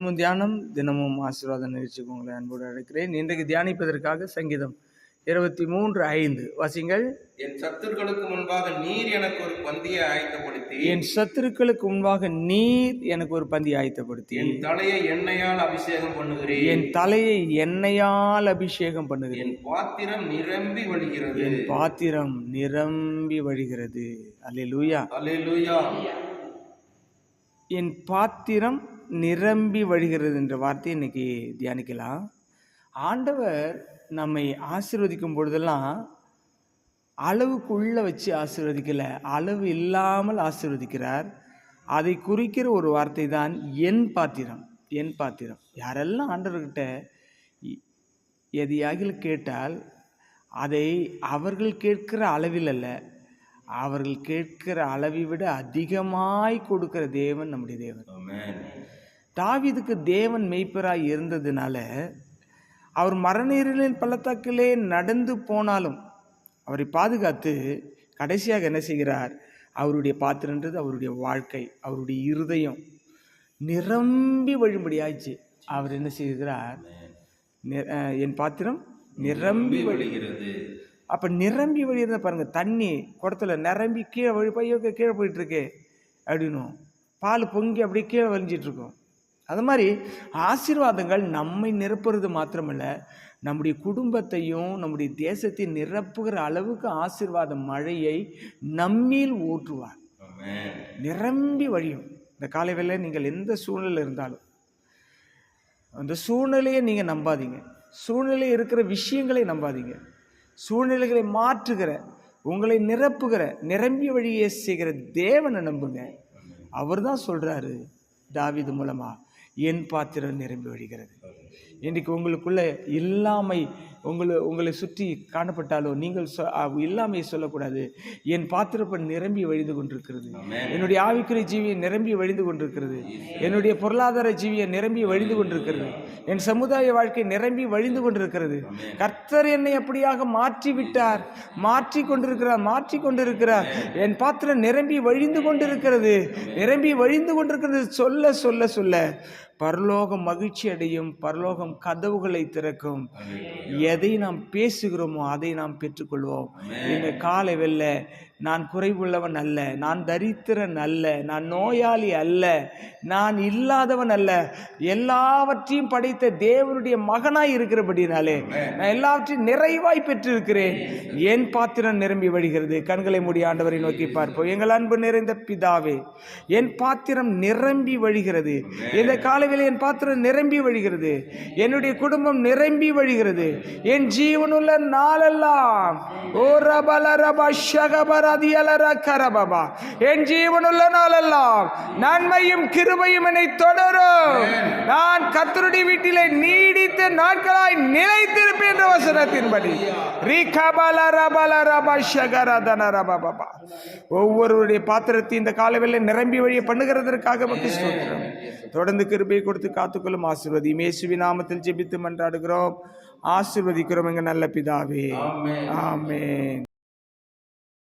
தியானம் தினமும் ஆசீர்வாத நிகழ்ச்சிக்கு உங்களை அன்போடு அழைக்கிறேன். இன்றைக்கு தியானிப்பதற்காக சங்கீதம் 23:5 வாசிங்கள். என் சத்துருக்களுக்கு முன்பாக நீர் எனக்கு ஒரு பந்தியை ஆயத்தப்படுத்தி, என் சத்துருக்களுக்கு முன்பாக நீர் எனக்கு ஒரு பந்தி ஆயத்தப்படுத்தி, என் தலையை எண்ணெயால் அபிஷேகம் பண்ணுகிறேன். என் தலையை எண்ணெயால் அபிஷேகம் பண்ணுகிறேன். என் பாத்திரம் நிரம்பி வழிகிறது. என் பாத்திரம் நிரம்பி வழிகிறது. அல்லேலூயா, அல்லேலூயா. என் பாத்திரம் நிரம்பி வழிகிறது என்ற வார்த்தையை இன்னைக்கு தியானிக்கலாம். ஆண்டவர் நம்மை ஆசீர்வதிக்கும் பொழுதெல்லாம் அளவுக்குள்ள வச்சு ஆசீர்வதிக்கல, அளவு இல்லாமல் ஆசீர்வதிக்கிறார். அதை குறிக்கிற ஒரு வார்த்தை தான் என் பாத்திரம். என் பாத்திரம். யாரெல்லாம் ஆண்டவர்கிட்ட எதையாகிலும் கேட்டால் அதை அவர்கள் கேட்கிற அளவில் அல்ல, அவர்கள் கேட்கிற அளவை விட அதிகமாய் கொடுக்கிற தேவன் நம்முடைய தேவன். தாவீதுக்கு தேவன் மெய்ப்பராய் இருந்ததுனால அவர் மரணீரின் பள்ளத்தாக்கிலே நடந்து போனாலும் அவரை பாதுகாத்து கடைசியாக என்ன செய்கிறார்? அவருடைய பாத்திரன்றது அவருடைய வாழ்க்கை, அவருடைய இருதயம் நிரம்பி வழிபடியாச்சு. அவர் என்ன செய்கிறார்? என் பாத்திரம் நிரம்பி வழிகிறது. அப்போ நிரம்பி வழிகிறத பாருங்க. தண்ணி குடத்துல நிரம்பி கீழே வழி கீழே போயிட்டு இருக்கு அப்படின்னும், பால் பொங்கி அப்படியே கீழே வலிஞ்சிட்டு இருக்கும். அது மாதிரி ஆசீர்வாதங்கள் நம்மை நிரப்புறது மாத்திரமல்ல, நம்முடைய குடும்பத்தையும் நம்முடைய தேசத்தையும் நிரப்புகிற அளவுக்கு ஆசீர்வாத மழையை நம்மில் ஊற்றுவார். நிரம்பி வழியும். இந்த காலை வேளை நீங்கள் எந்த சூழ்நிலை இருந்தாலும் அந்த சூழ்நிலையை நீங்கள் நம்பாதீங்க. சூழ்நிலை இருக்கிற விஷயங்களை நம்பாதீங்க. சூழ்நிலைகளை மாற்றுகிற, உங்களை நிரப்புகிற, நிரம்பிய வழியை செய்கிற தேவனை நம்புங்க. அவர் தான் சொல்றாரு தாவீது மூலமா, என் பாத்திரம் நிரம்பி வழிகிறது. இன்றைக்கு உங்களுக்குள்ள இல்லாமை உங்களை சுற்றி காணப்பட்டாலோ நீங்கள் இல்லாமையை சொல்லக்கூடாது. என் பாத்திரம் நிரம்பி வழிந்து கொண்டிருக்கிறது. என்னுடைய ஆவிக்குரிய ஜீவியை நிரம்பி வழிந்து கொண்டிருக்கிறது. என்னுடைய பொருளாதார ஜீவியை நிரம்பி வழிந்து கொண்டிருக்கிறது. என் சமுதாய வாழ்க்கை நிரம்பி வழிந்து கொண்டிருக்கிறது. கர்த்தர் என்னை அப்படியாக மாற்றி விட்டார், மாற்றி கொண்டிருக்கிறார். என் பாத்திரம் நிரம்பி வழிந்து கொண்டிருக்கிறது, நிரம்பி வழிந்து கொண்டிருக்கிறது. சொல்ல சொல்ல சொல்ல பரலோகம் மகிழ்ச்சி அடையும், பரலோகம் கதவுகளை திறக்கும். எதை நாம் பேசுகிறோமோ அதை நாம் பெற்றுக்கொள்வோம். இந்த காலை வெல்ல நான் குறைவுள்ளவன் அல்ல, நான் தரித்திரன் அல்ல, நான் நோயாளி அல்ல, நான் இல்லாதவன் அல்ல, எல்லாவற்றையும் படைத்த தேவனுடைய மகனாய் இருக்கிறபடினாலே நான் எல்லாவற்றையும் நிறைவாய் பெற்றிருக்கிறேன். என் பாத்திரம் நிரம்பி வழிகிறது. கண்களை மூடி ஆண்டவரை நோக்கி பார்ப்போம். எங்கள் அன்பு நிறைந்த பிதாவே, என் பாத்திரம் நிரம்பி வழிகிறது. இந்த காலையில் என் பாத்திரம் நிரம்பி வழிகிறது. என்னுடைய குடும்பம் நிரம்பி வழிகிறது. என் ஜீவனுள்ள நாளெல்லாம் ஓ ரபல ரப ஷகபர என் ஜீவனுள்ள நாளெல்லாம் நன்மையும் கிருபையும் என்னை தொடரும். நான் கர்த்தருடைய வீட்டிலே நீடித்த நாட்களாய் நிலைத்திருப்பேன் என்ற வசனத்தின்படி ஒவ்வொருவருடைய பாத்திரத்தை இந்த காலவெல்ல நிரம்பி வழியை பண்ணுகிறதற்காக தொடர்ந்து கிருபையை கொடுத்து காத்துக்கொள்ளும். ஆசீர்வதியும். இயேசுவின் நாமத்தில் ஜெபித்து மன்றாடுகிறோம், ஆசீர்வதிக்கிறோம் எங்க நல்ல பிதாவே. ஆமென்.